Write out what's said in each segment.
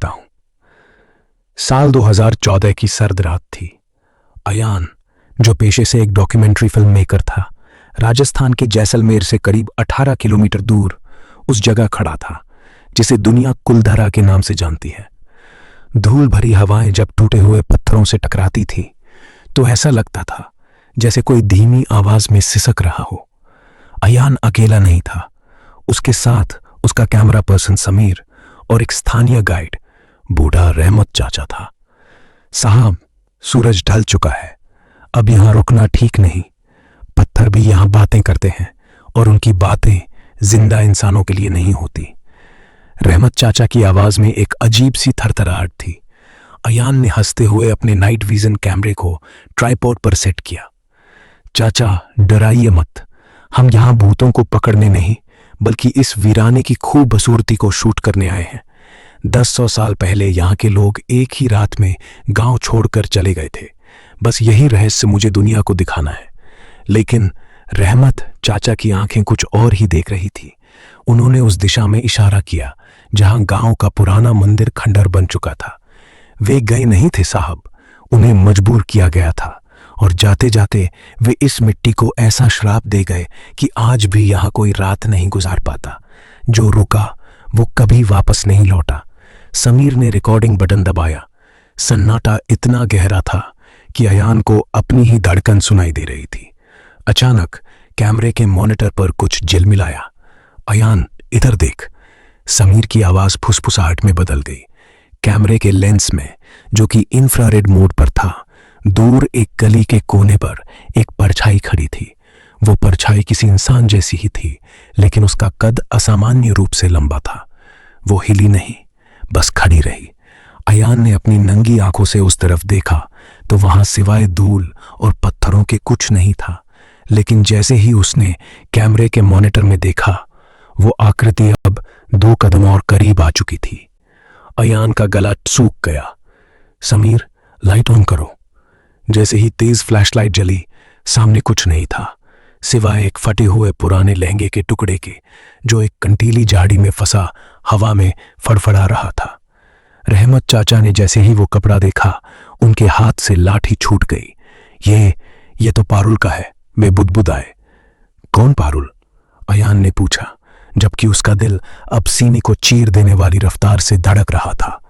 सकता हूं। साल 2014 की सर्द रात थी। अयान, जो पेशे से एक डॉक्यूमेंट्री फिल्म मेकर था, राजस्थान के जैसलमेर से करीब 18 किलोमीटर दूर उस जगह खड़ा था जिसे दुनिया कुलधरा के नाम से जानती है। धूल भरी हवाएं जब टूटे हुए पत्थरों से टकराती थी तो ऐसा लगता था जैसे कोई धीमी आवाज में सिसक रहा हो। अयान अकेला नहीं था, उसके साथ उसका कैमरा पर्सन समीर और एक स्थानीय गाइड बूढ़ा रहमत चाचा था। साहब, सूरज ढल चुका है, अब यहां रुकना ठीक नहीं। पत्थर भी यहां बातें करते हैं और उनकी बातें जिंदा इंसानों के लिए नहीं होती। रहमत चाचा की आवाज में एक अजीब सी थरथराहट थी। अयान ने हंसते हुए अपने नाइट विजन कैमरे को ट्राइपॉड पर सेट किया। चाचा, डराइए मत, हम यहां भूतों को पकड़ने नहीं बल्कि इस वीराने की खूबसूरती को शूट करने आए हैं। 10-100 साल पहले यहां के लोग एक ही रात में गांव छोड़कर चले गए थे। बस यही रहस्य मुझे दुनिया को दिखाना है। लेकिन रहमत चाचा की आंखें कुछ और ही देख रही थी। उन्होंने उस दिशा में इशारा किया जहां गांव का पुराना मंदिर खंडर बन चुका था। वे गए नहीं थे साहब, उन्हें मजबूर किया गया था, और जाते जाते वे इस मिट्टी को ऐसा श्राप दे गए कि आज भी यहां कोई रात नहीं गुजार पाता। जो रुका वो कभी वापस नहीं लौटा। समीर ने रिकॉर्डिंग बटन दबाया। सन्नाटा इतना गहरा था कि अयान को अपनी ही धड़कन सुनाई दे रही थी। अचानक कैमरे के मॉनिटर पर कुछ झिलमिलाया। अयान, इधर देख। समीर की आवाज फुसफुसाहट में बदल गई। कैमरे के लेंस में, जो कि इंफ्रारेड मोड पर था, दूर एक गली के कोने पर एक परछाई खड़ी थी। वो परछाई किसी इंसान जैसी ही थी, लेकिन उसका कद असामान्य रूप से लंबा था। वो हिली नहीं, बस खड़ी रही। अयान ने अपनी नंगी आंखों से उस तरफ देखा तो वहां सिवाय धूल और पत्थरों के कुछ नहीं था। लेकिन जैसे ही उसने कैमरे के मॉनिटर में देखा, वो आकृति अब 2 कदम और करीब आ चुकी थी। अयान का गला सूख गया। समीर, लाइट ऑन करो। जैसे ही तेज फ्लैशलाइट जली, सामने कुछ नहीं था सिवाय एक फटे हुए पुराने लहंगे के टुकड़े के, जो एक कंटीली झाड़ी में फंसा हवा में फड़फड़ा रहा था। रहमत चाचा ने जैसे ही वो कपड़ा देखा, उनके हाथ से लाठी छूट गई। ये तो पारुल का है, वे बुदबुदाए। कौन पारुल? अयान ने पूछा, जबकि उसका दिल अब सीने को चीर देने वाली रफ्तार से धड़क रहा था।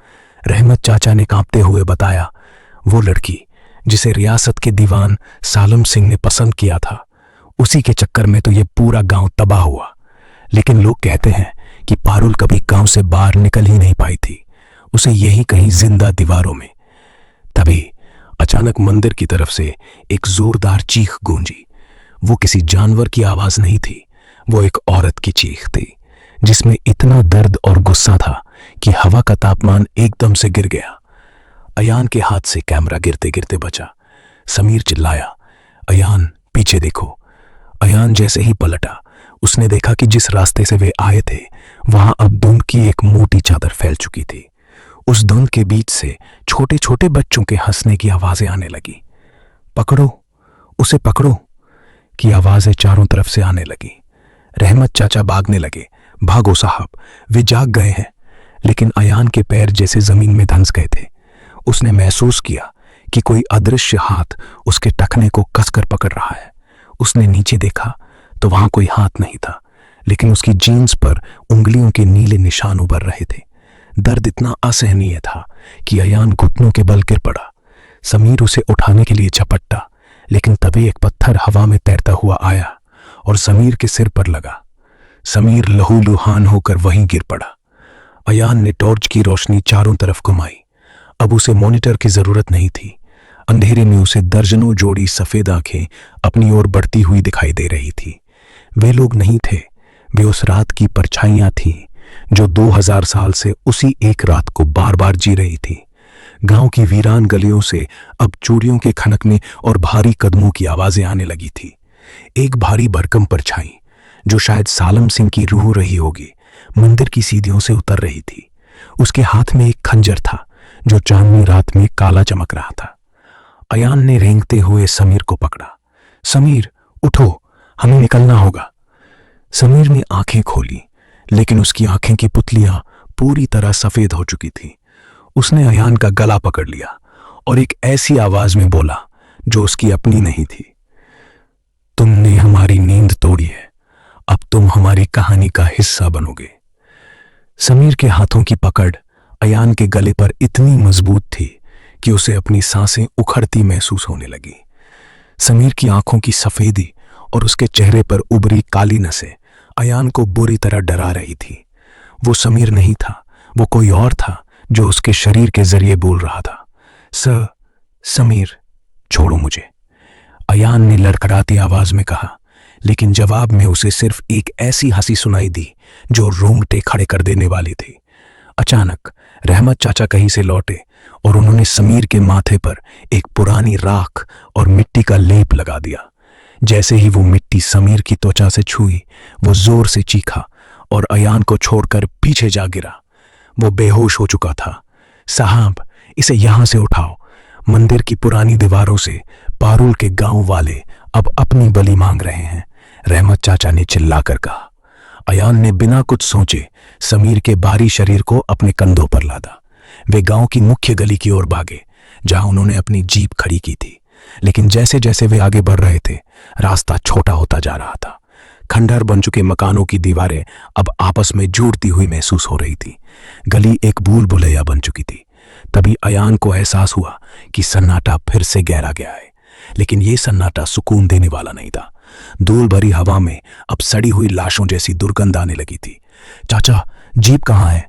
रहमत चाचा ने कांपते हुए बताया, वो लड़की जिसे रियासत के दीवान सालम सिंह ने पसंद किया था, उसी के चक्कर में तो ये पूरा गांव तबाह हुआ। लेकिन लोग कहते हैं कि पारुल कभी गांव से बाहर निकल ही नहीं पाई थी, उसे यही कहीं जिंदा दीवारों में। तभी अचानक मंदिर की तरफ से एक जोरदार चीख गूंजी। वो किसी जानवर की आवाज नहीं थी, वो एक औरत की चीख थी, जिसमें इतना दर्द और गुस्सा था कि हवा का तापमान एकदम से गिर गया। अयान के हाथ से कैमरा गिरते गिरते बचा। समीर चिल्लाया, अयान, पीछे देखो। अयान जैसे ही पलटा, उसने देखा कि जिस रास्ते से वे आए थे वहां अब धुंध की एक मोटी चादर फैल चुकी थी। उस धुंध के बीच से छोटे छोटे बच्चों के हंसने की आवाजें आने लगी। पकड़ो, उसे पकड़ो की आवाजें चारों तरफ से आने लगी। रहमत चाचा भागने लगे। भागो साहब, वे जाग गए हैं। लेकिन अयान के पैर जैसे जमीन में धंस गए थे। उसने महसूस किया कि कोई अदृश्य हाथ उसके टखने को कसकर पकड़ रहा है। उसने नीचे देखा तो वहां कोई हाथ नहीं था, लेकिन उसकी जीन्स पर उंगलियों के नीले निशान उभर रहे थे। दर्द इतना असहनीय था कि अयान घुटनों के बल गिर पड़ा। समीर उसे उठाने के लिए झपटा, लेकिन तभी एक पत्थर हवा में तैरता हुआ आया और समीर के सिर पर लगा। समीर लहूलुहान होकर वहीं गिर पड़ा। अयान ने टॉर्च की रोशनी चारों तरफ घुमाई। अब उसे मॉनिटर की जरूरत नहीं थी। अंधेरे में उसे दर्जनों जोड़ी सफेद आंखें अपनी ओर बढ़ती हुई दिखाई दे रही थी। वे लोग नहीं थे, वे उस रात की परछाइयां थीं जो 2000 साल से उसी एक रात को बार बार जी रही थी। गांव की वीरान गलियों से अब चूड़ियों के खनकने और भारी कदमों की आवाजें आने लगी थी। एक भारी भरकम परछाई, जो शायद सालम सिंह की रूह रही होगी, मंदिर की सीढ़ियों से उतर रही थी। उसके हाथ में एक खंजर था जो चांदनी रात में काला चमक रहा था। अयान ने रेंगते हुए समीर को पकड़ा। समीर, उठो, हमें निकलना होगा। समीर ने आंखें खोली, लेकिन उसकी आंखें की पुतलियां पूरी तरह सफेद हो चुकी थीं। उसने अयान का गला पकड़ लिया और एक ऐसी आवाज में बोला जो उसकी अपनी नहीं थी, तुमने हमारी नींद तोड़ी है, अब तुम हमारी कहानी का हिस्सा बनोगे। समीर के हाथों की पकड़ अयान के गले पर इतनी मजबूत थी कि उसे अपनी सांसें उखड़ती महसूस होने लगी। समीर की आंखों की सफेदी और उसके चेहरे पर उभरी काली नसें अयान को बुरी तरह डरा रही थी। वो समीर नहीं था, वो कोई और था जो उसके शरीर के जरिए बोल रहा था, समीर, छोड़ो मुझे। अयान ने लड़खड़ाती आवाज में कहा, लेकिन जवाब में उसे सिर्फ एक ऐसी हंसी सुनाई दी जो रोंगटे खड़े कर देने वाली थी। अचानक रहमत चाचा कहीं से लौटे और उन्होंने समीर के माथे पर एक पुरानी राख और मिट्टी का लेप लगा दिया। जैसे ही वो मिट्टी समीर की त्वचा से छुई, वो जोर से चीखा और अयान को छोड़कर पीछे जा गिरा। वो बेहोश हो चुका था। साहब, इसे यहां से उठाओ। मंदिर की पुरानी दीवारों से पारुल के गांव वाले अब अपनी बलि मांग रहे हैं, रहमत चाचा ने चिल्लाकर कहा। अयान ने बिना कुछ सोचे समीर के भारी शरीर को अपने कंधों पर लादा। वे गांव की मुख्य गली की ओर भागे जहां उन्होंने अपनी जीप खड़ी की थी। लेकिन जैसे जैसे वे आगे बढ़ रहे थे, रास्ता छोटा होता जा रहा था। खंडहर बन चुके मकानों की दीवारें अब आपस में जुड़ती हुई महसूस हो रही थी। गली एक भूल भुलैया बन चुकी थी। तभी अयान को एहसास हुआ कि सन्नाटा फिर से गहरा गया है। लेकिन यह सन्नाटा सुकून देने वाला नहीं था। धूल भरी हवा में अब सड़ी हुई लाशों जैसी दुर्गंध आने लगी थी। चाचा, जीप कहाँ है?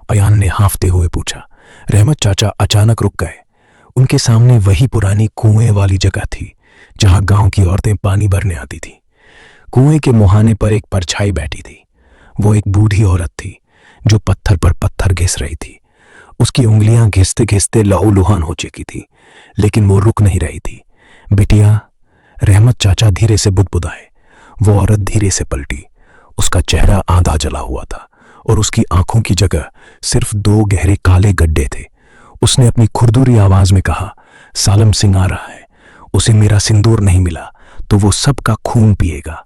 अयान ने हांफते हुए पूछा। रहमत चाचा अचानक रुक गए। उनके सामने वही पुरानी कुएं वाली जगह थी जहां गांव की औरतें पानी भरने आती थी। कुएं के मुहाने पर एक परछाई बैठी थी। वो एक बूढ़ी औरत थी जो पत्थर पर पत्थर घिस रही थी। उसकी उंगलियां घिसते घिसते लहूलुहान हो चुकी थी, लेकिन वो रुक नहीं रही थी। बिटिया, रहमत चाचा धीरे से बुदबुदाए। वो औरत धीरे से पलटी। उसका चेहरा आधा जला हुआ था और उसकी आंखों की जगह सिर्फ 2 गहरे काले गड्ढे थे। उसने अपनी खुरदुरी आवाज में कहा, सालम सिंह आ रहा है। उसे मेरा सिंदूर नहीं मिला तो वो सबका खून पिएगा।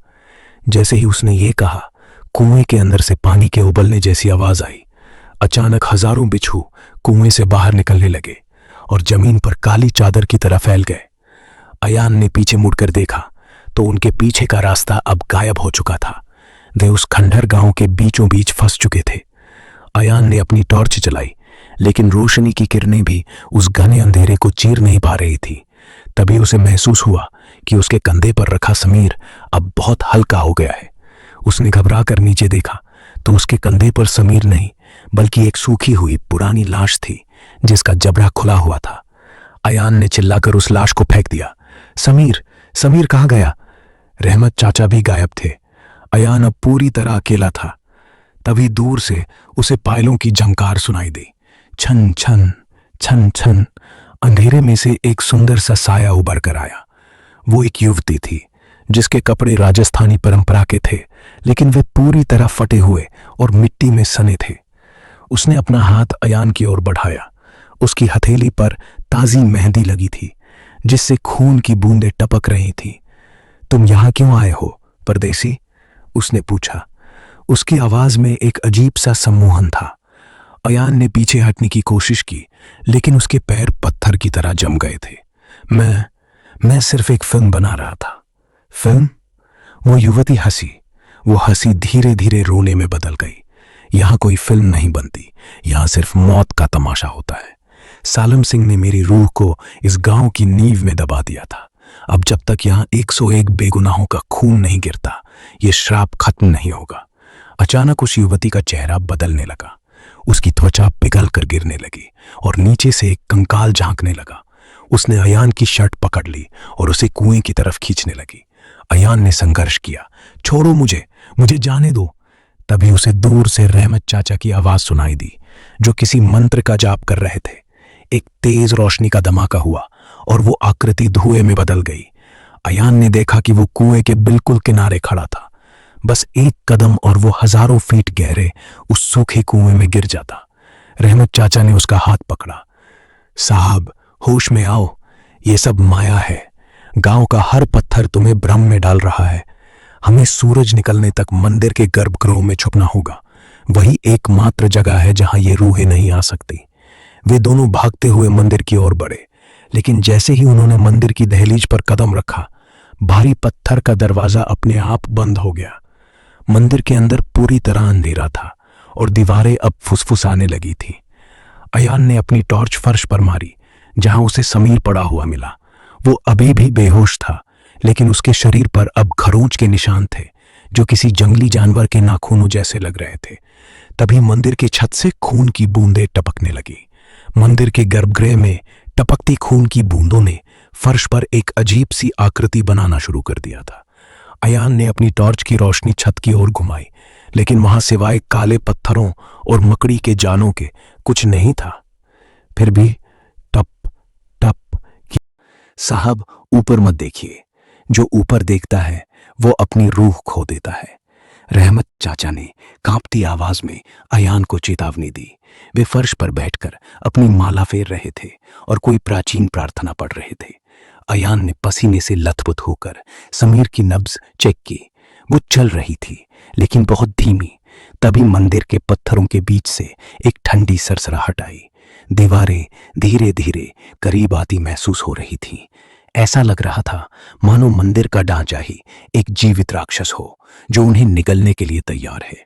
जैसे ही उसने ये कहा, कुएं के अंदर से पानी के उबलने जैसी आवाज आई। अचानक हजारों बिच्छू कुएं से बाहर निकलने लगे और जमीन पर काली चादर की तरह फैल गए। अयान ने पीछे मुड़कर देखा तो उनके पीछे का रास्ता अब गायब हो चुका था। वे उस खंडहर गांव के बीचों बीच फंस चुके थे। अयान ने अपनी टॉर्च चलाई, लेकिन रोशनी की किरणें भी उस घने अंधेरे को चीर नहीं पा रही थी। तभी उसे महसूस हुआ कि उसके कंधे पर रखा समीर अब बहुत हल्का हो गया है। उसने घबरा कर नीचे देखा तो उसके कंधे पर समीर नहीं, बल्कि एक सूखी हुई पुरानी लाश थी जिसका जबड़ा खुला हुआ था। अयान ने चिल्लाकर उस लाश को फेंक दिया। समीर, समीर कहाँ गया? रहमत चाचा भी गायब थे। अयान अब पूरी तरह अकेला था। तभी दूर से उसे पायलों की झंकार सुनाई दी। छन छन छन छन। अंधेरे में से एक सुंदर सा साया उभर कर आया। वो एक युवती थी जिसके कपड़े राजस्थानी परंपरा के थे, लेकिन वे पूरी तरह फटे हुए और मिट्टी में सने थे। उसने अपना हाथ अयान की ओर बढ़ाया। उसकी हथेली पर ताजी मेहंदी लगी थी जिससे खून की बूंदें टपक रही थीं। तुम यहां क्यों आए हो परदेसी? उसने पूछा। उसकी आवाज में एक अजीब सा सम्मोहन था। अयान ने पीछे हटने की कोशिश की, लेकिन उसके पैर पत्थर की तरह जम गए थे। मैं सिर्फ एक फिल्म बना रहा था। फिल्म? वो युवती हंसी। वो हंसी धीरे धीरे रोने में बदल गई। यहां कोई फिल्म नहीं बनती, यहां सिर्फ मौत का तमाशा होता है। सालम सिंह ने मेरी रूह को इस गांव की नींव में दबा दिया था। अब जब तक यहां 101 बेगुनाहों का खून नहीं गिरता, ये श्राप खत्म नहीं होगा। अचानक उस युवती का चेहरा बदलने लगा। उसकी त्वचा पिघल कर गिरने लगी और नीचे से एक कंकाल झांकने लगा। उसने अयान की शर्ट पकड़ ली और उसे कुएं की तरफ खींचने लगी। अयान ने संघर्ष किया। छोड़ो मुझे जाने दो। तभी उसे दूर से रहमत चाचा की आवाज सुनाई दी, जो किसी मंत्र का जाप कर रहे थे। एक तेज रोशनी का धमाका हुआ और वो आकृति धुएं में बदल गई। अयान ने देखा कि वो कुएं के बिल्कुल किनारे खड़ा था। बस एक कदम और वो हजारों फीट गहरे उस सूखे कुएं में गिर जाता। रहमत चाचा ने उसका हाथ पकड़ा। साहब, होश में आओ, ये सब माया है। गांव का हर पत्थर तुम्हें भ्रम में डाल रहा है। हमें सूरज निकलने तक मंदिर के गर्भगृह में छुपना होगा। वही एकमात्र जगह है जहां ये रूहें नहीं आ सकती। वे दोनों भागते हुए मंदिर की ओर बढ़े, लेकिन जैसे ही उन्होंने मंदिर की दहलीज पर कदम रखा, भारी पत्थर का दरवाजा अपने आप बंद हो गया। मंदिर के अंदर पूरी तरह अंधेरा था और दीवारें अब फुसफुसाने लगी थी। अयान ने अपनी टॉर्च फर्श पर मारी, जहां उसे समीर पड़ा हुआ मिला। वो अभी भी बेहोश था, लेकिन उसके शरीर पर अब खरोंच के निशान थे, जो किसी जंगली जानवर के नाखूनों जैसे लग रहे थे। तभी मंदिर के छत से खून की बूंदें टपकने लगी। मंदिर के गर्भगृह में टपकती खून की बूंदों ने फर्श पर एक अजीब सी आकृति बनाना शुरू कर दिया था। अयान ने अपनी टॉर्च की रोशनी छत की ओर घुमाई, लेकिन वहां सिवाय काले पत्थरों और मकड़ी के जानों के कुछ नहीं था। फिर भी टप टप की। साहब, ऊपर मत देखिए। जो ऊपर देखता है वो अपनी रूह खो देता है। रहमत चाचा ने कांपती आवाज में अयान को चेतावनी दी। वे फर्श पर बैठकर अपनी माला फेर रहे थे और कोई प्राचीन प्रार्थना पढ़ रहे थे। अयान ने पसीने से लथपथ होकर समीर की नब्ज चेक की। वो चल रही थी, लेकिन बहुत धीमी। तभी मंदिर के पत्थरों के बीच से एक ठंडी सरसराहट आई। दीवारें धीरे धीरे करीब आती महसूस हो रही थी। ऐसा लग रहा था मानो मंदिर का ढांचा ही एक जीवित राक्षस हो, जो उन्हें निगलने के लिए तैयार है।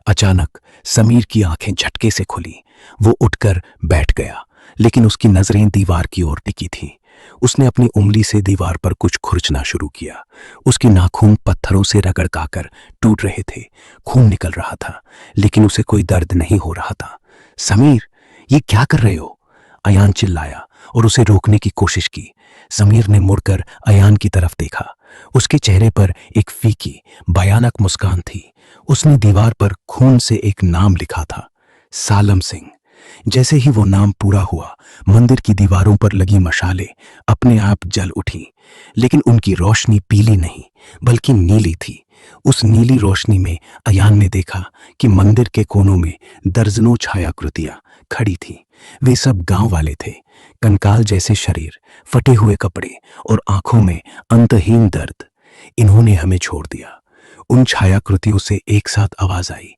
अचानक समीर की आंखें झटके से खुली। वो उठकर बैठ गया, लेकिन उसकी नजरें दीवार की ओर टिकी थीं। उसने अपनी उंगली से दीवार पर कुछ खुरचना शुरू किया। उसके नाखून पत्थरों से रगड़काकर टूट रहे थे। खून निकल रहा था, लेकिन उसे कोई दर्द नहीं हो रहा था। समीर, ये क्या कर रहे हो? अयान चिल्लाया और उसे रोकने की कोशिश की। समीर ने मुड़कर अयान की तरफ देखा। उसके चेहरे पर एक फीकी, भयानक मुस्कान थी। उसने दीवार पर खून से एक नाम लिखा था, सालम सिंह। जैसे ही वो नाम पूरा हुआ, मंदिर की दीवारों पर लगी मशालें अपने आप जल उठी, लेकिन उनकी रोशनी पीली नहीं बल्कि नीली थी। उस नीली रोशनी में अयान ने देखा कि मंदिर के कोनों में दर्जनों छायाकृतियां खड़ी थीं। वे सब गांव वाले थे। कंकाल जैसे शरीर, फटे हुए कपड़े और आंखों में अंतहीन दर्द। इन्होंने हमें छोड़ दिया। उन छायाकृतियों से एक साथ आवाज आई,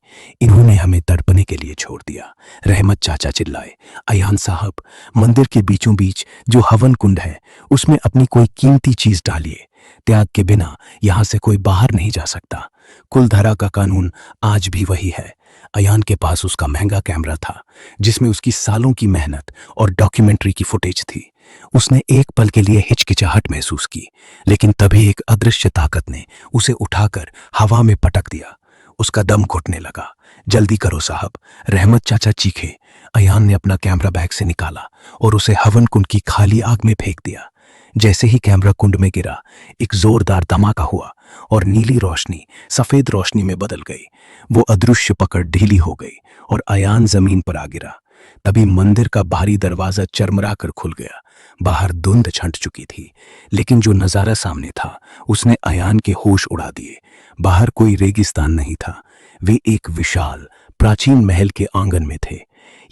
इन्होंने हमें तड़पने के लिए छोड़ दिया। रहमत चाचा चिल्लाए, अयान साहब, मंदिर के बीचों बीच जो हवन कुंड है, उसमें अपनी कोई कीमती चीज डालिए। त्याग के बिना यहां से कोई बाहर नहीं जा सकता। कुलधारा का कानून आज भी वही है। अयान के पास उसका महंगा कैमरा था, जिसमें उसकी सालों की मेहनत और डॉक्यूमेंट्री की फुटेज थी। उसने एक पल के लिए हिचकिचाहट महसूस की, लेकिन तभी एक अदृश्य ताकत ने उसे उठाकर हवा में पटक दिया। उसका दम घुटने लगा। जल्दी करो साहब, रहमत चाचा चीखे। अयान ने अपना कैमरा बैग से निकाला और उसे हवन कुंड की खाली आग में फेंक दिया। जैसे ही कैमरा कुंड में गिरा, एक जोरदार धमाका हुआ और नीली रोशनी सफेद रोशनी में बदल गई। वो अदृश्य पकड़ ढीली हो गई और अयान जमीन पर आ गिरा। तभी मंदिर का भारी दरवाजा चरमरा कर खुल गया। बाहर धुंध छंट चुकी थी, लेकिन जो नजारा सामने था उसने अयान के होश उड़ा दिए। बाहर कोई रेगिस्तान नहीं था। वे एक विशाल प्राचीन महल के आंगन में थे।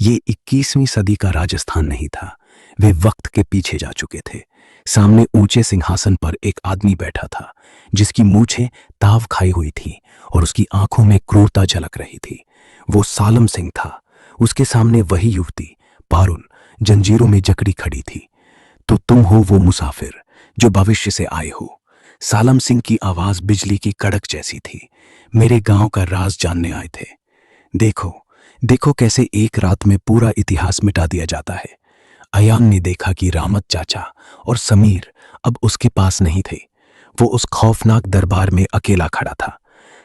ये 21वीं सदी का राजस्थान नहीं था। वे वक्त के पीछे जा चुके थे। सामने ऊंचे सिंहासन पर एक आदमी बैठा था, जिसकी मूछें ताव खाई हुई थी और उसकी आंखों में क्रूरता झलक रही थी। वो सालम सिंह था। उसके सामने वही युवती पारुल जंजीरों में जकड़ी खड़ी थी। तो तुम हो वो मुसाफिर जो भविष्य से आए हो। सालम सिंह की आवाज बिजली की कड़क जैसी थी। मेरे गांव का राज जानने आए थे। देखो देखो कैसे एक रात में पूरा इतिहास मिटा दिया जाता है। अयान ने देखा कि रामत चाचा और समीर अब उसके पास नहीं थे। वो उस खौफनाक दरबार में अकेला खड़ा था।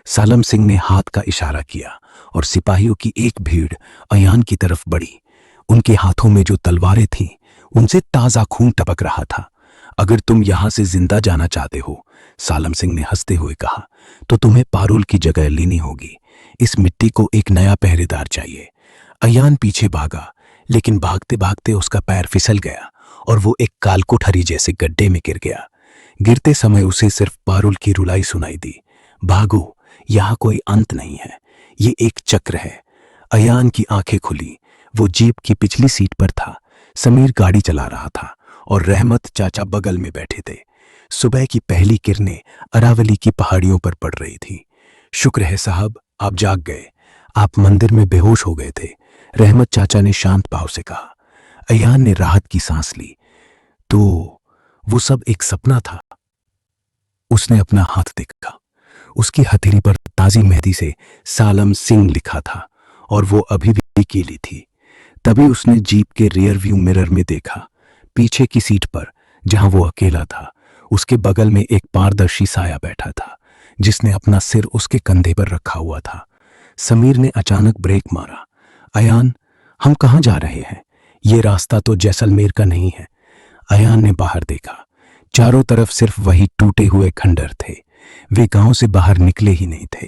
सालम सिंह ने हाथ का इशारा किया और सिपाहियों की एक भीड़ अयान की तरफ बढ़ी। उनके हाथों में जो तलवारें थीं, उनसे ताजा खून टपक रहा था। अगर तुम यहां से जिंदा जाना चाहते हो, सालम सिंह ने हंसते हुए कहा, तो तुम्हें पारुल की जगह लेनी होगी। इस मिट्टी को एक नया पहरेदार चाहिए। अयान पीछे भागा, लेकिन भागते भागते उसका पैर फिसल गया और वो एक कालकोठरी जैसे गड्ढे में गिर गया। गिरते समय उसे सिर्फ पारुल की रुलाई सुनाई दी, भागो, यहां कोई अंत नहीं है, ये एक चक्र है। अयान की आंखें खुली। वो जीप की पिछली सीट पर था। समीर गाड़ी चला रहा था और रहमत चाचा बगल में बैठे थे। सुबह की पहली किरणें अरावली की पहाड़ियों पर पड़ रही थी। शुक्र है साहब, आप जाग गए। आप मंदिर में बेहोश हो गए थे, रहमत चाचा ने शांत भाव से कहा। अयान ने राहत की सांस ली। तो वो सब एक सपना था। उसने अपना हाथ देखा। उसकी हथेली पर ताजी मेहंदी से सालम सिंह लिखा था और वो अभी भी गीली थी। तभी उसने जीप के रियर व्यू मिरर में देखा। पीछे की सीट पर, जहां वो अकेला था, उसके बगल में एक पारदर्शी साया बैठा था जिसने अपना सिर उसके कंधे पर रखा हुआ था। समीर ने अचानक ब्रेक मारा। अयान, हम कहाँ जा रहे हैं? ये रास्ता तो जैसलमेर का नहीं है। अयान ने बाहर देखा। चारों तरफ सिर्फ वही टूटे हुए खंडर थे। वे गांव से बाहर निकले ही नहीं थे।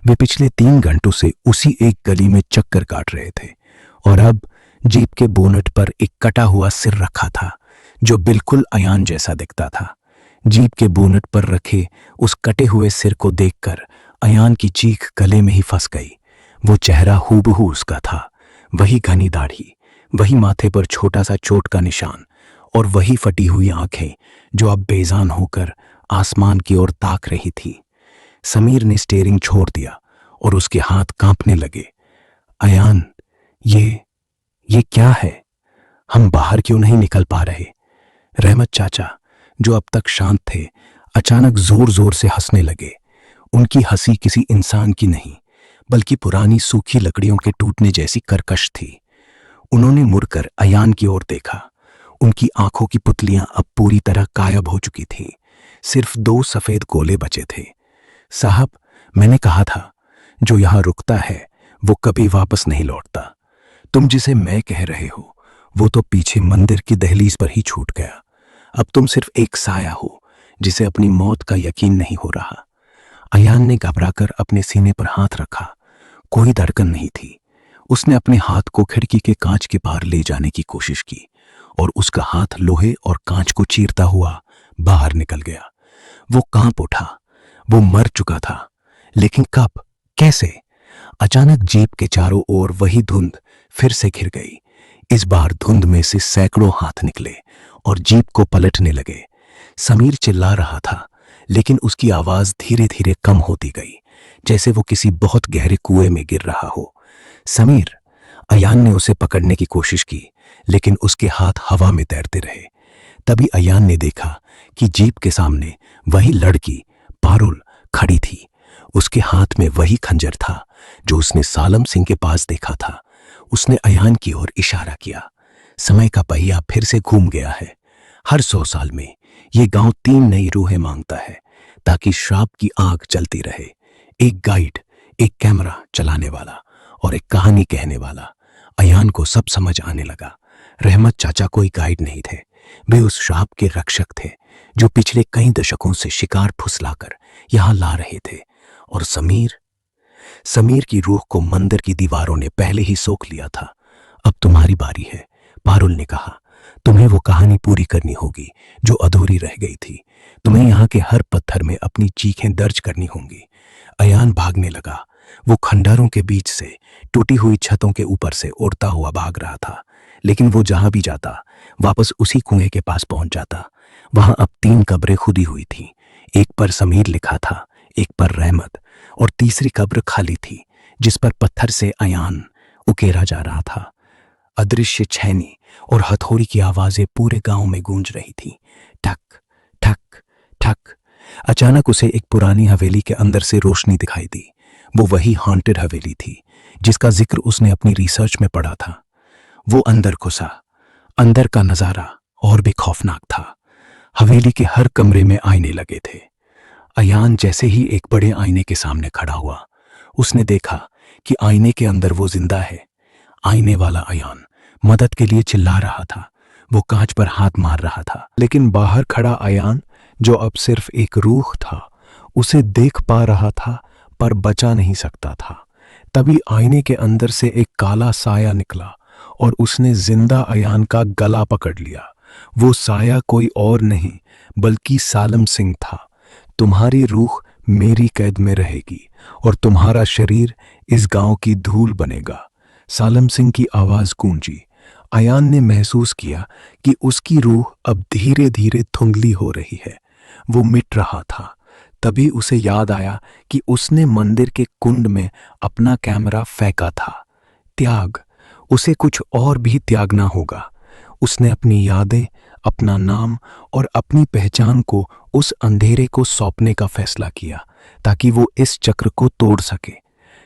वे पिछले 3 घंटों से उसी एक गली में चक्कर काट रहे थे और अब जीप के बोनट पर एक कटा हुआ सिर रखा था जो बिल्कुल अयान जैसा दिखता था। जीप के बोनट पर रखे उस कटे हुए सिर को देखकर अयान की चीख गले में ही फंस गई। वो चेहरा हूबहू उसका था। वही घनी दाढ़ी, वही माथे पर छोटा सा चोट का निशान और वही फटी हुई आंखें जो अब बेजान होकर आसमान की ओर ताक रही थी। समीर ने स्टीयरिंग छोड़ दिया और उसके हाथ कांपने लगे। अयान, ये क्या है? हम बाहर क्यों नहीं निकल पा रहे? रहमत चाचा, जो अब तक शांत थे, अचानक जोर जोर से हंसने लगे। उनकी हंसी किसी इंसान की नहीं, बल्कि पुरानी सूखी लकड़ियों के टूटने जैसी कर्कश थी। उन्होंने मुड़कर अयान की ओर देखा। उनकी आंखों की पुतलियां अब पूरी तरह गायब हो चुकी थीं। सिर्फ 2 सफेद गोले बचे थे। साहब, मैंने कहा था, जो यहां रुकता है वो कभी वापस नहीं लौटता। तुम जिसे मैं कह रहे हो वो तो पीछे मंदिर की दहलीज पर ही छूट गया। अब तुम सिर्फ एक साया हो जिसे अपनी मौत का यकीन नहीं हो रहा। अयान ने घबराकर अपने सीने पर हाथ रखा। कोई धड़कन नहीं थी। उसने अपने हाथ को खिड़की के कांच के पार ले जाने की कोशिश की और उसका हाथ लोहे और कांच को चीरता हुआ बाहर निकल गया। वो कांप उठा। वो मर चुका था, लेकिन कब, कैसे? अचानक जीप के चारों ओर वही धुंध फिर से घिर गई। इस बार धुंध में से सैकड़ों हाथ निकले और जीप को पलटने लगे। समीर चिल्ला रहा था, लेकिन उसकी आवाज धीरे धीरे कम होती गई, जैसे वो किसी बहुत गहरे कुएं में गिर रहा हो। समीर! अयान ने उसे पकड़ने की कोशिश की, लेकिन उसके हाथ हवा में तैरते रहे। तभी अयान ने देखा कि जीप के सामने वही लड़की, पारुल, खड़ी थी। उसके हाथ में वही खंजर था जो उसने सालम सिंह के पास देखा था। उसने अयान की ओर इशारा किया। समय का पहिया फिर से घूम गया है। हर 100 साल में ये गांव 3 नई रूहें मांगता है ताकि श्राप की आग जलती रहे। एक गाइड, एक कैमरा चलाने वाला और एक कहानी कहने वाला। अयान को सब समझ आने लगा। रहमत चाचा कोई गाइड नहीं थे। वे उस श्राप के रक्षक थे जो पिछले कई दशकों से शिकार फुसलाकर यहां ला रहे थे। और समीर की रूह को मंदिर की दीवारों ने पहले ही सोख लिया था। अब तुम्हारी बारी है, पारुल ने कहा। तुम्हें वो कहानी पूरी करनी होगी जो अधूरी रह गई थी। तुम्हें यहाँ के हर पत्थर में अपनी चीखें दर्ज करनी होंगी। अयान भागने लगा। वो खंडहरों के बीच से, टूटी हुई छतों के ऊपर से उड़ता हुआ भाग रहा था, लेकिन वो जहां भी जाता वापस उसी कुएं के पास पहुंच जाता। वहां अब 3 कब्रें खुदी हुई थीं। एक पर समीर लिखा था, एक पर रहमत और तीसरी कब्र खाली थी जिस पर पत्थर से अयान उकेरा जा रहा था। अदृश्य छैनी और हथौड़ी की आवाजें पूरे गांव में गूंज रही थीं। ठक ठक ठक। अचानक उसे एक पुरानी हवेली के अंदर से रोशनी दिखाई दी। वो वही हॉन्टेड हवेली थी जिसका जिक्र उसने अपनी रिसर्च में पढ़ा था। वो अंदर घुसा। अंदर का नजारा और भी खौफनाक था। हवेली के हर कमरे में आईने लगे थे। अयान जैसे ही एक बड़े आईने के सामने खड़ा हुआ, उसने देखा कि आईने के अंदर वो जिंदा है। आईने वाला अयान मदद के लिए चिल्ला रहा था। वो कांच पर हाथ मार रहा था, लेकिन बाहर खड़ा अयान, जो अब सिर्फ एक रूह था, उसे देख पा रहा था पर बचा नहीं सकता था। तभी आईने के अंदर से एक काला साया निकला और उसने जिंदा अयान का गला पकड़ लिया। वो साया कोई और नहीं बल्कि सालम सिंह था। तुम्हारी रूह मेरी कैद में रहेगी और तुम्हारा शरीर इस गांव की धूल बनेगा। सालम सिंह की आवाज गूंजी। अयान ने महसूस किया कि उसकी रूह अब धीरे धीरे धुंधली हो रही है। वो मिट रहा था। तभी उसे याद आया कि उसने मंदिर के कुंड में अपना कैमरा फेंका था। त्याग, उसे कुछ और भी त्यागना होगा। उसने अपनी यादें, अपना नाम और अपनी पहचान को उस अंधेरे को सौंपने का फैसला किया ताकि वो इस चक्र को तोड़ सके।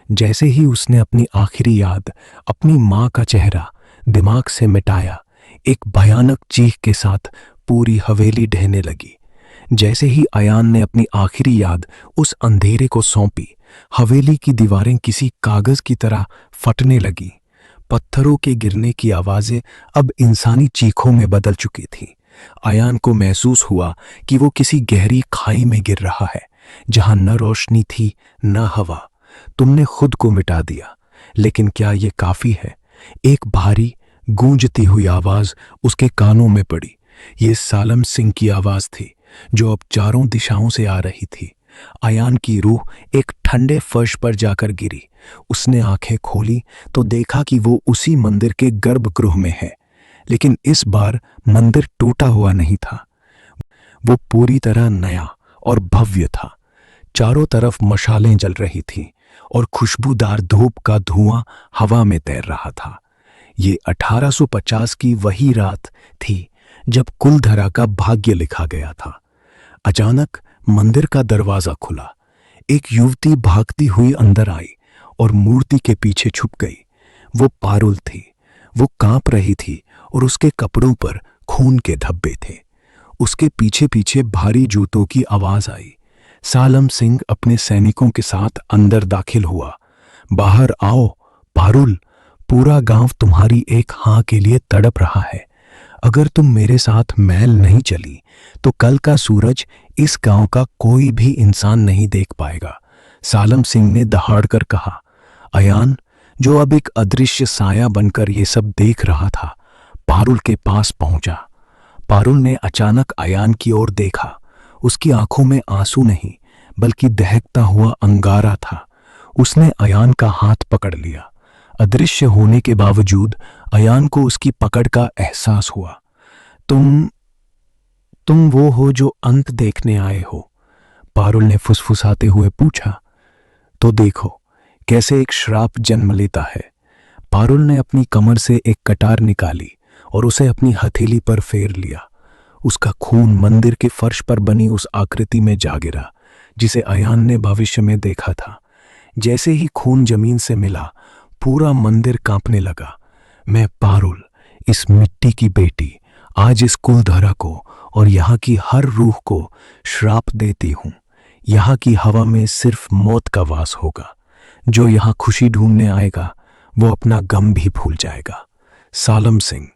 जैसे ही उसने अपनी आखिरी याद, अपनी माँ का चेहरा दिमाग से मिटाया, एक भयानक चीख के साथ पूरी हवेली ढहने लगी। जैसे ही अयान ने अपनी आखिरी याद उस अंधेरे को सौंपी, हवेली की दीवारें किसी कागज की तरह फटने लगी। पत्थरों के गिरने की आवाजें अब इंसानी चीखों में बदल चुकी थीं। अयान को महसूस हुआ कि वो किसी गहरी खाई में गिर रहा है, जहां न रोशनी थी न हवा। तुमने खुद को मिटा दिया, लेकिन क्या ये काफी है? एक भारी गूंजती हुई आवाज उसके कानों में पड़ी। ये सालम सिंह की आवाज थी, जो अब चारों दिशाओं से आ रही थी। अयान की रूह एक ठंडे फर्श पर जाकर गिरी। उसने आंखें खोली तो देखा कि वो उसी मंदिर के गर्भगृह में है, लेकिन इस बार मंदिर टूटा हुआ नहीं था। वो पूरी तरह नया और भव्य था। चारों तरफ मशालें जल रही थीं और खुशबूदार धूप का धुआं हवा में तैर रहा था। ये 1850 की वही रात थी जब कुलधरा का भाग्य लिखा गया था। अचानक मंदिर का दरवाजा खुला। एक युवती भागती हुई अंदर आई और मूर्ति के पीछे छुप गई। वो पारुल थी। वो कांप रही थी और उसके कपड़ों पर खून के धब्बे थे। उसके पीछे पीछे भारी जूतों की आवाज आई। सालम सिंह अपने सैनिकों के साथ अंदर दाखिल हुआ। बाहर आओ पारुल, पूरा गांव तुम्हारी एक हाँ के लिए तड़प रहा है। अगर तुम मेरे साथ मैल नहीं चली तो कल का सूरज इस गांव का कोई भी इंसान नहीं देख पाएगा, सालम सिंह ने दहाड़कर कहा। अयान, जो अब एक अदृश्य साया बनकर ये सब देख रहा था, पारुल के पास पहुंचा। पारुल ने अचानक अयान की ओर देखा। उसकी आंखों में आंसू नहीं, बल्कि दहकता हुआ अंगारा था। उसने अयान का हाथ पकड़ लिया। अदृश्य होने के बावजूद अयान को उसकी पकड़ का एहसास हुआ। तुम वो हो जो अंत देखने आए हो? पारुल ने फुसफुसाते हुए पूछा। तो देखो कैसे एक श्राप जन्म लेता है। पारुल ने अपनी कमर से एक कटार निकाली और उसे अपनी हथेली पर फेर लिया। उसका खून मंदिर के फर्श पर बनी उस आकृति में जा गिरा जिसे अयान ने भविष्य में देखा था। जैसे ही खून जमीन से मिला, पूरा मंदिर कांपने लगा। मैं पारुल, इस मिट्टी की बेटी, आज इस कुलधरा को और यहाँ की हर रूह को श्राप देती हूँ। यहाँ की हवा में सिर्फ मौत का वास होगा। जो यहाँ खुशी ढूंढने आएगा वो अपना गम भी भूल जाएगा। सालम सिंह,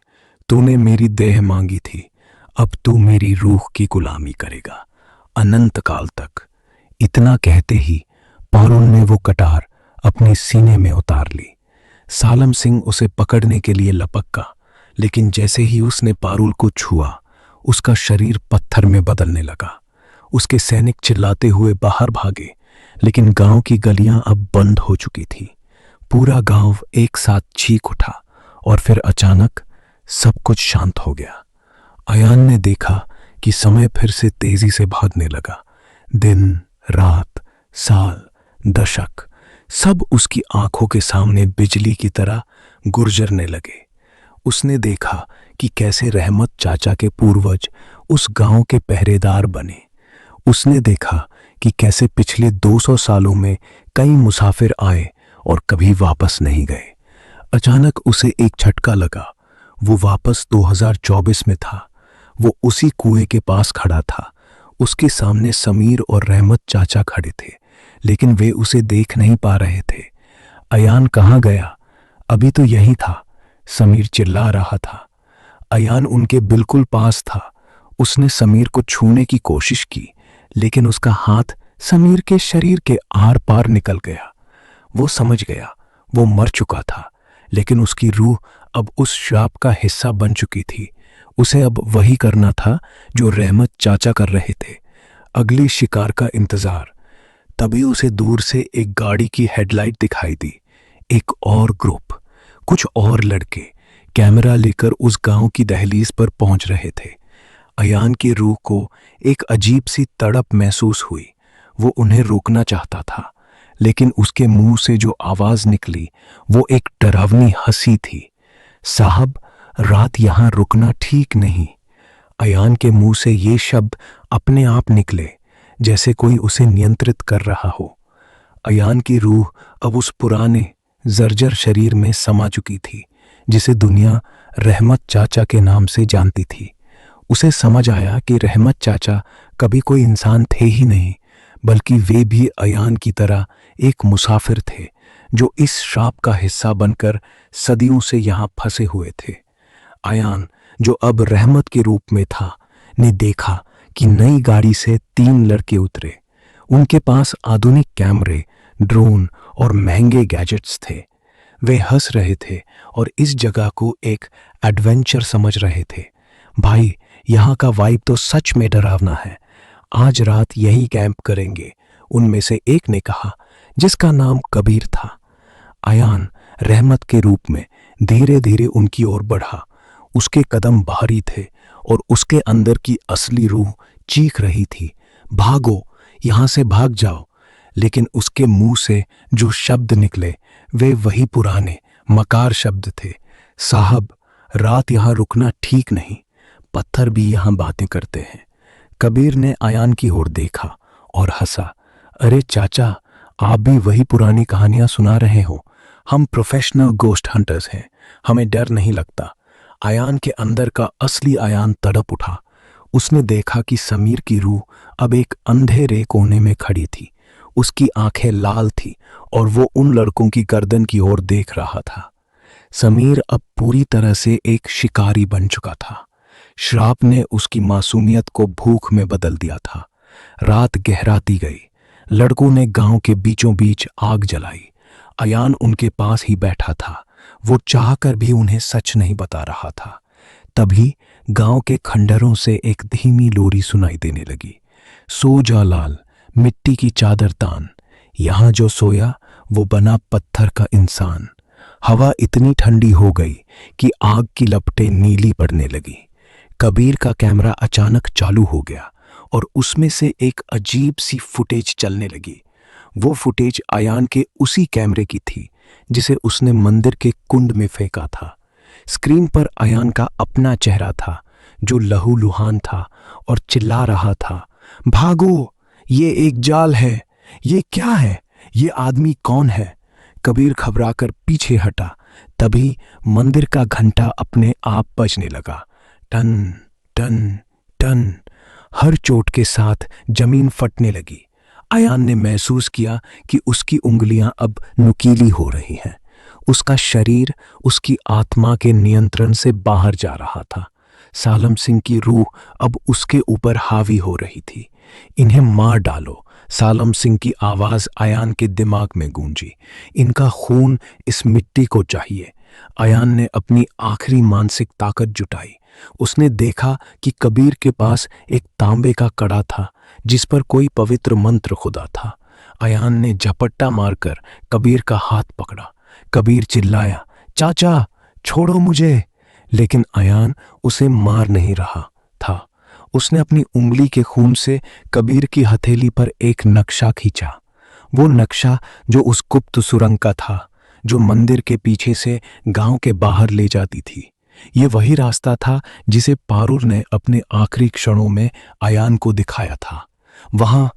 तूने मेरी देह मांगी थी, अब तू मेरी रूह की गुलामी करेगा अनंत काल तक। इतना कहते ही पारुल ने वो कटार अपने सीने में उतार ली। सालम सिंह उसे पकड़ने के लिए लपका, लेकिन जैसे ही उसने पारुल को छुआ, उसका शरीर पत्थर में बदलने लगा। उसके सैनिक चिल्लाते हुए बाहर भागे, लेकिन गांव की गलियां अब बंद हो चुकी थी। पूरा गांव एक साथ चीख उठा और फिर अचानक सब कुछ शांत हो गया। अयान ने देखा कि समय फिर से तेजी से भागने लगा। दिन, रात, साल, दशक, सब उसकी आंखों के सामने बिजली की तरह गुर्जरने लगे। उसने देखा कि कैसे रहमत चाचा के पूर्वज उस गांव के पहरेदार बने। उसने देखा कि कैसे पिछले 200 सालों में कई मुसाफिर आए और कभी वापस नहीं गए। अचानक उसे एक झटका लगा। वो वापस 2024 में था। वो उसी कुएं के पास खड़ा था। उसके सामने समीर और रहमत चाचा खड़े थे, लेकिन वे उसे देख नहीं पा रहे थे। अयान कहाँ गया? अभी तो यही था, समीर चिल्ला रहा था। अयान उनके बिल्कुल पास था। उसने समीर को छूने की कोशिश की, लेकिन उसका हाथ समीर के शरीर के आर पार निकल गया। वो समझ गया वो मर चुका था, लेकिन उसकी रूह अब उस श्राप का हिस्सा बन चुकी थी। उसे अब वही करना था जो रहमत चाचा कर रहे थे, अगली शिकार का इंतजार। तभी उसे दूर से एक गाड़ी की हेडलाइट दिखाई दी। एक और ग्रुप, कुछ और लड़के कैमरा लेकर उस गांव की दहलीज पर पहुंच रहे थे। अयान की रूह को एक अजीब सी तड़प महसूस हुई। वो उन्हें रोकना चाहता था, लेकिन उसके मुंह से जो आवाज निकली वो एक डरावनी हंसी थी। साहब, रात यहां रुकना ठीक नहीं। अयान के मुंह से ये शब्द अपने आप निकले, जैसे कोई उसे नियंत्रित कर रहा हो। अयान की रूह अब उस पुराने जर्जर शरीर में समा चुकी थी, जिसे दुनिया रहमत चाचा के नाम से जानती थी। उसे समझ आया कि रहमत चाचा कभी कोई इंसान थे ही नहीं, बल्कि वे भी अयान की तरह एक मुसाफिर थे, जो इस श्राप का हिस्सा बनकर सदियों से यहां फंसे हुए थे। अयान, जो अब रहमत के रूप में था, ने देखा कि नई गाड़ी से 3 लड़के उतरे। उनके पास आधुनिक कैमरे, ड्रोन और महंगे गैजेट्स थे। वे हंस रहे थे और इस जगह को एक एडवेंचर समझ रहे थे। भाई, यहाँ का वाइब तो सच में डरावना है। आज रात यहीं कैंप करेंगे, उनमें से एक ने कहा, जिसका नाम कबीर था। अयान रहमत के रूप में धीरे धीरे उनकी ओर बढ़ा। उसके कदम भारी थे और उसके अंदर की असली रूह चीख रही थी, भागो, यहां से भाग जाओ। लेकिन उसके मुंह से जो शब्द निकले वे वही पुराने मकार शब्द थे, साहब, रात यहां रुकना ठीक नहीं, पत्थर भी यहां बातें करते हैं। कबीर ने अयान की ओर देखा और हंसा, अरे चाचा, आप भी वही पुरानी कहानियां सुना रहे हो। हम प्रोफेशनल गोस्ट हंटर्स हैं, हमें डर नहीं लगता। अयान के अंदर का असली अयान तड़प उठा। उसने देखा कि समीर की रूह अब एक अंधेरे कोने में खड़ी थी। उसकी आंखें लाल थी और वो उन लड़कों की गर्दन की ओर देख रहा था। समीर अब पूरी तरह से एक शिकारी बन चुका था। श्राप ने उसकी मासूमियत को भूख में बदल दिया था। रात गहराती गई। लड़कों ने गांव के बीचों बीच आग जलाई। अयान उनके पास ही बैठा था। वो चाहकर भी उन्हें सच नहीं बता रहा था। तभी गांव के खंडरों से एक धीमी लोरी सुनाई देने लगी, सो जा लाल, मिट्टी की चादर तान, यहां जो सोया वो बना पत्थर का इंसान। हवा इतनी ठंडी हो गई कि आग की लपटें नीली पड़ने लगी। कबीर का कैमरा अचानक चालू हो गया और उसमें से एक अजीब सी फुटेज चलने लगी। वो फुटेज अयान के उसी कैमरे की थी जिसे उसने मंदिर के कुंड में फेंका था। स्क्रीन पर अयान का अपना चेहरा था, जो लहूलुहान था और चिल्ला रहा था, भागो, ये एक जाल है। ये क्या है? ये आदमी कौन है? कबीर घबराकर पीछे हटा। तभी मंदिर का घंटा अपने आप बजने लगा, टन टन टन। हर चोट के साथ जमीन फटने लगी। अयान ने महसूस किया कि उसकी उंगलियां अब नुकीली हो रही हैं। उसका शरीर उसकी आत्मा के नियंत्रण से बाहर जा रहा था। सालम सिंह की रूह अब उसके ऊपर हावी हो रही थी। इन्हें मार डालो, सालम सिंह की आवाज अयान के दिमाग में गूंजी। इनका खून इस मिट्टी को चाहिए। अयान ने अपनी आखिरी मानसिक ताकत जुटाई। उसने देखा कि कबीर के पास एक तांबे का कड़ा था जिस पर कोई पवित्र मंत्र खुदा था। अयान ने झपट्टा मारकर कबीर का हाथ पकड़ा। कबीर चिल्लाया, चाचा, छोड़ो मुझे। लेकिन अयान उसे मार नहीं रहा था। उसने अपनी उंगली के खून से कबीर की हथेली पर एक नक्शा खींचा। वो नक्शा जो उस गुप्त सुरंग का था, जो मंदिर के पीछे से गांव के बाहर ले जाती थी। ये वही रास्ता था जिसे पारुल ने अपने आखिरी क्षणों में अयान को दिखाया था। वहां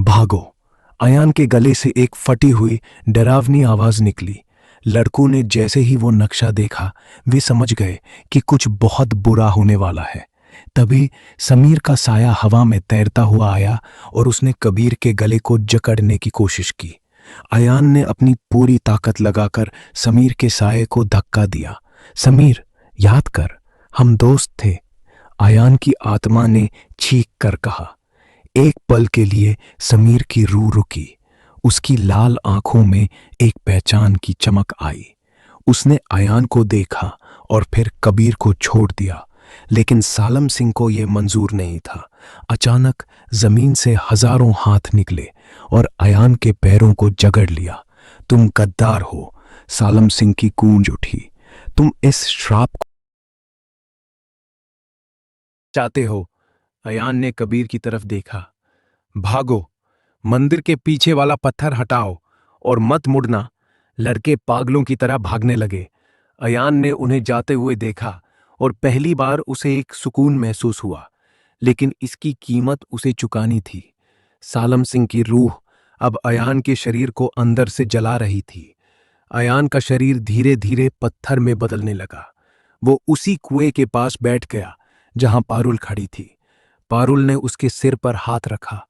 भागो। अयान के गले से एक फटी हुई डरावनी आवाज निकली। लड़कों ने जैसे ही वो नक्शा देखा, वे समझ गए कि कुछ बहुत बुरा होने वाला है। तभी समीर का साया हवा में तैरता हुआ आया और उसने कबीर के गले को जकड़ने की कोशिश की। अयान ने अपनी पूरी ताकत लगाकर समीर के साये को धक्का दिया। समीर, याद कर, हम दोस्त थे। अयान की आत्मा ने चीख कर कहा। एक पल के लिए समीर की रूह रुकी। उसकी लाल आंखों में एक पहचान की चमक आई। उसने अयान को देखा और फिर कबीर को छोड़ दिया। लेकिन सालम सिंह को यह मंजूर नहीं था। अचानक जमीन से हजारों हाथ निकले और अयान के पैरों को जकड़ लिया। तुम गद्दार हो, सालम सिंह की गूंज उठी। तुम इस श्राप को चाहते हो। अयान ने कबीर की तरफ देखा। भागो, मंदिर के पीछे वाला पत्थर हटाओ और मत मुड़ना। लड़के पागलों की तरह भागने लगे। अयान ने उन्हें जाते हुए देखा और पहली बार उसे एक सुकून महसूस हुआ, लेकिन इसकी कीमत उसे चुकानी थी। सालम सिंह की रूह अब अयान के शरीर को अंदर से जला रही थी। अयान का शरीर धीरे धीरे पत्थर में बदलने लगा। वो उसी कुएं के पास बैठ गया जहां पारुल खड़ी थी। पारुल ने उसके सिर पर हाथ रखा।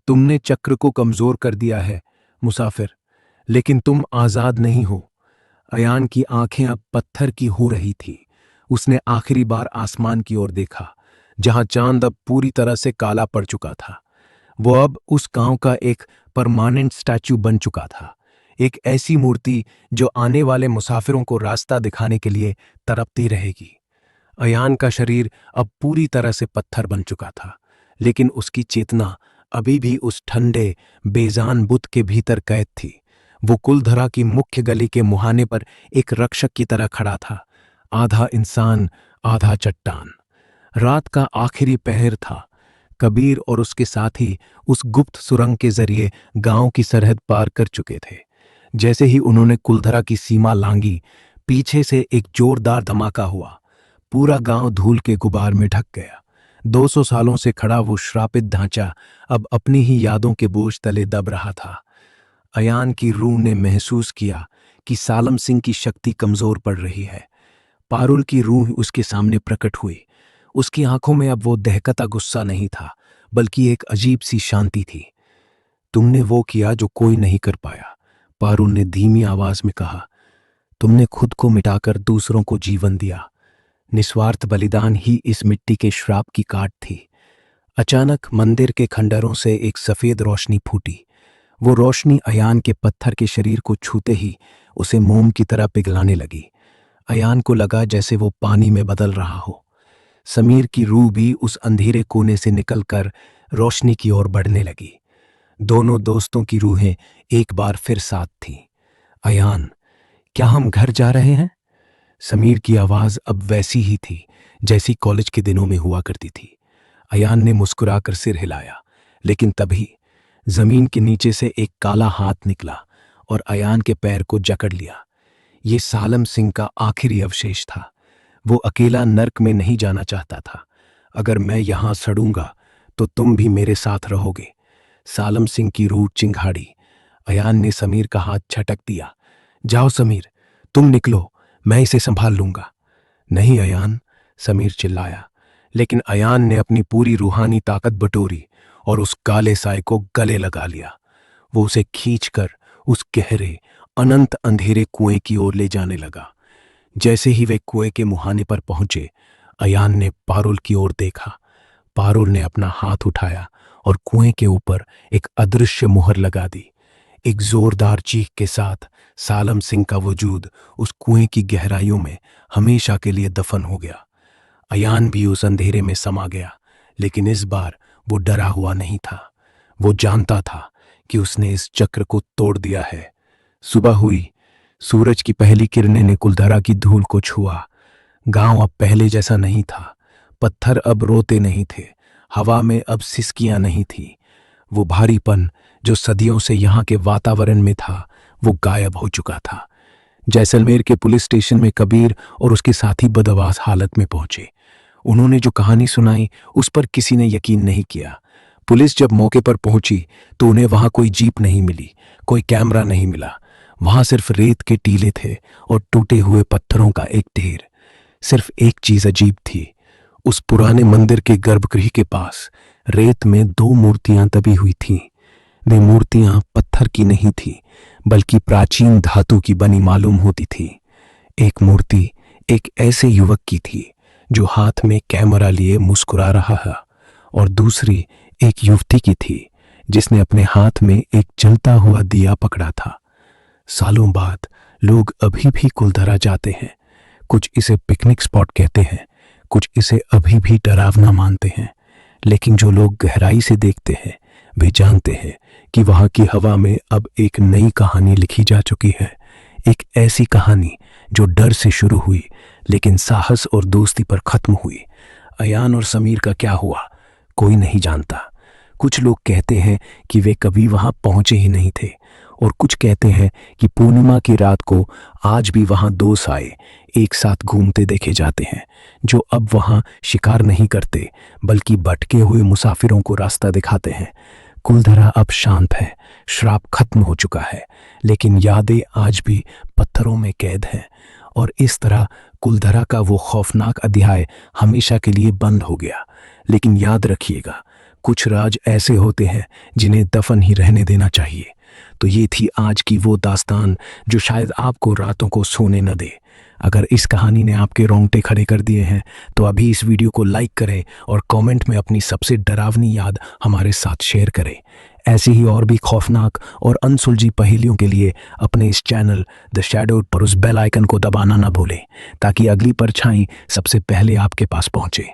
तुमने चक्र को कमजोर कर दिया है मुसाफिर, लेकिन तुम आजाद नहीं हो। अयान की आंखें अब पत्थर की हो रही थी। उसने आखिरी बार आसमान की ओर देखा, जहां चांद अब पूरी तरह से काला पड़ चुका था। वो अब उस गांव का एक परमानेंट स्टैच्यू बन चुका था, एक ऐसी मूर्ति जो आने वाले मुसाफिरों को रास्ता दिखाने के लिए तड़पती रहेगी। अयान का शरीर अब पूरी तरह से पत्थर बन चुका था, लेकिन उसकी चेतना अभी भी उस ठंडे बेजान बुत के भीतर कैद थी। वो कुलधरा की मुख्य गली के मुहाने पर एक रक्षक की तरह खड़ा था, आधा इंसान आधा चट्टान। रात का आखिरी पहर था। कबीर और उसके साथी उस गुप्त सुरंग के जरिए गांव की सरहद पार कर चुके थे। जैसे ही उन्होंने कुलधरा की सीमा लांघी, पीछे से एक जोरदार धमाका हुआ। पूरा गांव धूल के गुबार में ढक गया। 200 सालों से खड़ा वो श्रापित ढांचा अब अपनी ही यादों के बोझ तले दब रहा था। अयान की रूह ने महसूस किया कि सालम सिंह की शक्ति कमजोर पड़ रही है। पारुल की रूह उसके सामने प्रकट हुई। उसकी आंखों में अब वो दहकता गुस्सा नहीं था, बल्कि एक अजीब सी शांति थी। तुमने वो किया जो कोई नहीं कर पाया, पारुल ने धीमी आवाज में कहा। तुमने खुद को मिटाकर दूसरों को जीवन दिया। निस्वार्थ बलिदान ही इस मिट्टी के श्राप की काट थी। अचानक मंदिर के खंडरों से एक सफेद रोशनी फूटी। वो रोशनी अयान के पत्थर के शरीर को छूते ही उसे मोम की तरह पिघलाने लगी। अयान को लगा जैसे वो पानी में बदल रहा हो। समीर की रूह भी उस अंधेरे कोने से निकलकर रोशनी की ओर बढ़ने लगी। दोनों दोस्तों की रूहें एक बार फिर साथ थीं। अयान, क्या हम घर जा रहे हैं? समीर की आवाज अब वैसी ही थी जैसी कॉलेज के दिनों में हुआ करती थी। अयान ने मुस्कुराकर सिर हिलाया, लेकिन तभी जमीन के नीचे से एक काला हाथ निकला और अयान के पैर को जकड़ लिया। ये सालम सिंह का आखिरी अवशेष था। वो अकेला नर्क में नहीं जाना चाहता था। अगर मैं यहां सड़ूंगा तो तुम भी मेरे साथ रहोगे। सालम सिंह की रूह चिंगाड़ी। अयान ने समीर का हाथ झटक दिया। जाओ समीर, तुम निकलो, मैं इसे संभाल लूंगा। नहीं अयान, समीर चिल्लाया, लेकिन अयान ने अपनी पूरी रूहानी ताकत बटोरी और उस काले साए को गले लगा लिया। वो उसे खींचकर उस गहरे अनंत अंधेरे कुएं की ओर ले जाने लगा। जैसे ही वे कुएं के मुहाने पर पहुंचे, अयान ने पारुल की ओर देखा। पारुल ने अपना हाथ उठाया और कुएं के ऊपर एक अदृश्य मुहर लगा दी। एक जोरदार चीख के साथ सालम सिंह का वजूद उस कुएं की गहराइयों में हमेशा के लिए दफन हो गया। अयान भी उस अंधेरे में समा गया, लेकिन इस बार वो डरा हुआ नहीं था। वो जानता था कि उसने इस चक्र को तोड़ दिया है। सुबह हुई। सूरज की पहली किरणें ने कुलधरा की धूल को छुआ। गांव अब पहले जैसा नहीं था। पत्थर अब रोते नहीं थे। हवा में अब सिसकियां नहीं थी। वो भारीपन जो सदियों से यहाँ के वातावरण में था, वो गायब हो चुका था। जैसलमेर के पुलिस स्टेशन में कबीर और उसके साथी बदहवास हालत में पहुंचे। उन्होंने जो कहानी सुनाई उस पर किसी ने यकीन नहीं किया। पुलिस जब मौके पर पहुंची तो उन्हें वहां कोई जीप नहीं मिली, कोई कैमरा नहीं मिला। वहां सिर्फ रेत के टीले थे और टूटे हुए पत्थरों का एक ढेर। सिर्फ एक चीज अजीब थी। उस पुराने मंदिर के गर्भगृह के पास रेत में 2 मूर्तियां दबी हुई थीं। वे मूर्तियां पत्थर की नहीं थीं, बल्कि प्राचीन धातु की बनी मालूम होती थी। एक मूर्ति एक ऐसे युवक की थी जो हाथ में कैमरा लिए मुस्कुरा रहा है, और दूसरी एक युवती की थी जिसने अपने हाथ में एक जलता हुआ दिया पकड़ा था। सालों बाद लोग अभी भी कुलधरा जाते हैं। कुछ इसे पिकनिक स्पॉट कहते हैं, कुछ इसे अभी भी डरावना मानते हैं, लेकिन जो लोग गहराई से देखते हैं वे जानते हैं कि वहां की हवा में अब एक नई कहानी लिखी जा चुकी है। एक ऐसी कहानी जो डर से शुरू हुई लेकिन साहस और दोस्ती पर खत्म हुई। अयान और समीर का क्या हुआ, कोई नहीं जानता। कुछ लोग कहते हैं कि वे कभी वहां पहुंचे ही नहीं थे, और कुछ कहते हैं कि पूर्णिमा की रात को आज भी वहां दो साए एक साथ घूमते देखे जाते हैं, जो अब वहां शिकार नहीं करते बल्कि भटके हुए मुसाफिरों को रास्ता दिखाते हैं। कुलधरा अब शांत है, श्राप खत्म हो चुका है, लेकिन यादें आज भी पत्थरों में कैद हैं। और इस तरह कुलधरा का वो खौफनाक अध्याय हमेशा के लिए बंद हो गया। लेकिन याद रखिएगा, कुछ राज ऐसे होते हैं जिन्हें दफन ही रहने देना चाहिए। तो ये थी आज की वो दास्तान जो शायद आपको रातों को सोने न दे। अगर इस कहानी ने आपके रोंगटे खड़े कर दिए हैं तो अभी इस वीडियो को लाइक करें और कमेंट में अपनी सबसे डरावनी याद हमारे साथ शेयर करें। ऐसी ही और भी खौफनाक और अनसुलझी पहेलियों के लिए अपने इस चैनल द शैडो पर उस बेल आइकन को दबाना ना भूलें, ताकि अगली परछाई सबसे पहले आपके पास पहुंचे।